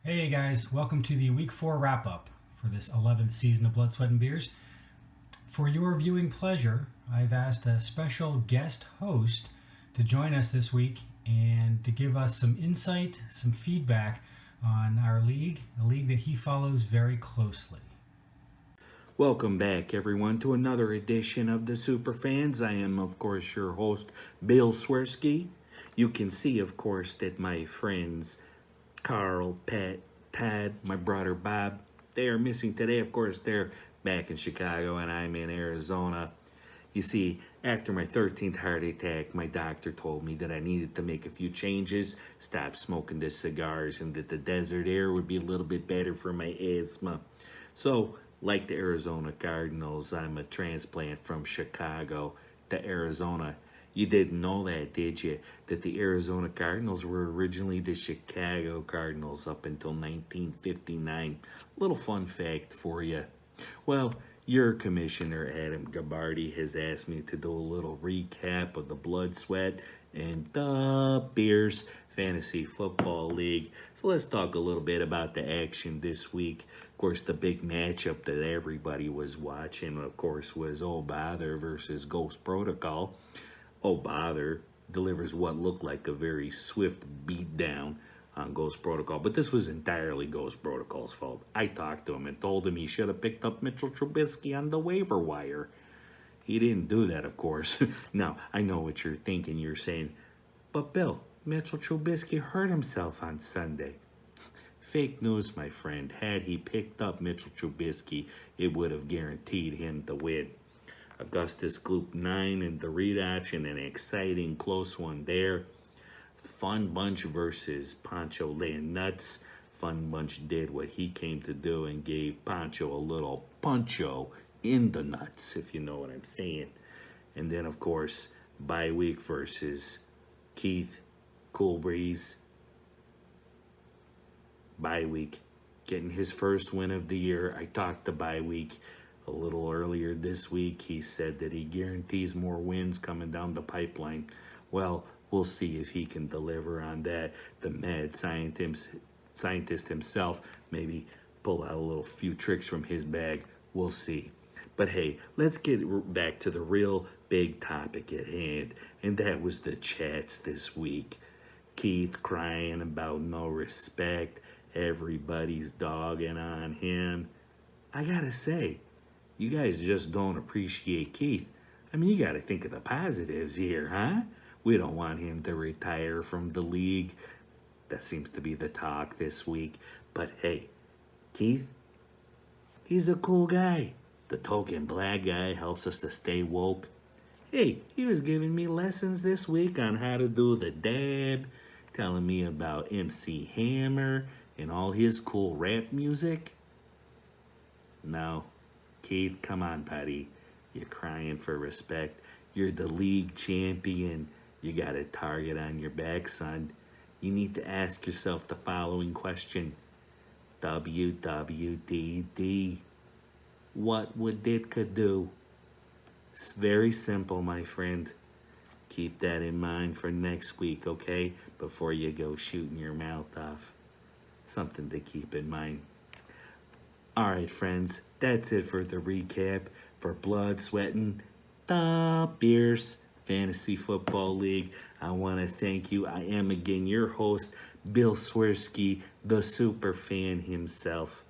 Hey guys, welcome to the Week 4 wrap-up for this 11th season of Blood, Sweat, and Beers. For your viewing pleasure, I've asked a special guest host to join us this week and to give us some insight, some feedback on our league, a league that he follows very closely. Welcome back, everyone, to another edition of the Superfans. I am, of course, your host, Bill Swirsky. You can see, of course, that my friends Carl, Pat, Tad, my brother Bob, they are missing today. Of course, they're back in Chicago and I'm in Arizona. You see, after my 13th heart attack, my doctor told me that I needed to make a few changes, stop smoking the cigars, and that the desert air would be a little bit better for my asthma. So, like the Arizona Cardinals, I'm a transplant from Chicago to Arizona. You didn't know that, did you? That the Arizona Cardinals were originally the Chicago Cardinals up until 1959. Little fun fact for you. Well, your commissioner, Adam Gabardi, has asked me to do a little recap of the Blood, Sweat, and the Beers Fantasy Football League. So let's talk a little bit about the action this week. Of course, the big matchup that everybody was watching, of course, was Oh Bother versus Ghost Protocol. Oh Bother delivers what looked like a very swift beatdown on Ghost Protocol, but this was entirely Ghost Protocol's fault. I talked to him and told him he should have picked up Mitchell Trubisky on the waiver wire. He didn't do that, of course. Now, I know what you're thinking. You're saying, but Bill, Mitchell Trubisky hurt himself on Sunday. Fake news, my friend. Had he picked up Mitchell Trubisky, it would have guaranteed him to win. Augustus Gloop 9 and the read option, an exciting close one there. Fun Bunch versus Poncho laying nuts. Fun Bunch did what he came to do and gave Poncho a little puncho in the nuts, if you know what I'm saying. And then, of course, bye week versus Keith, Cool Breeze. Bye week, getting his first win of the year. I talked to bye week a little earlier this week. He said that he guarantees more wins coming down the pipeline. Well, we'll see if he can deliver on that. The mad scientist himself maybe pull out a little few tricks from his bag. We'll see. But hey, let's get back to the real big topic at hand, and that was the chats this week. Keith crying about no respect. Everybody's dogging on him. I gotta say, you guys just don't appreciate Keith. I mean, you got to think of the positives here, huh? We don't want him to retire from the league. That seems to be the talk this week. But hey, Keith, he's a cool guy. The token black guy helps us to stay woke. Hey, he was giving me lessons this week on how to do the dab, telling me about MC Hammer and all his cool rap music. No. Keith, come on, buddy. You're crying for respect. You're the league champion. You got a target on your back, son. You need to ask yourself the following question. WWDD. What would Ditka do? It's very simple, my friend. Keep that in mind for next week, okay? Before you go shooting your mouth off. Something to keep in mind. All right, friends, that's it for the recap for Blood, Sweatin', the Beers Fantasy Football League. I want to thank you. I am again your host, Bill Swirsky, the super fan himself.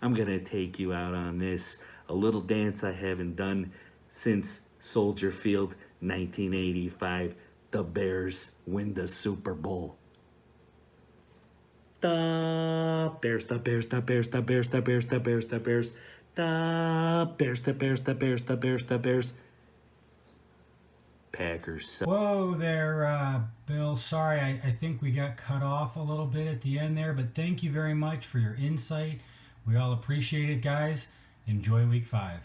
I'm going to take you out on this, a little dance I haven't done since Soldier Field 1985. The Bears win the Super Bowl. The Bears, the Bears, the Bears, the Bears, the Bears, the Bears, the Bears, the Bears, the Bears, the Bears, the Bears, the Bears. Packers. Whoa there, Bill. Sorry, I think we got cut off a little bit at the end there, but thank you very much for your insight. We all appreciate it, guys. Enjoy week 5.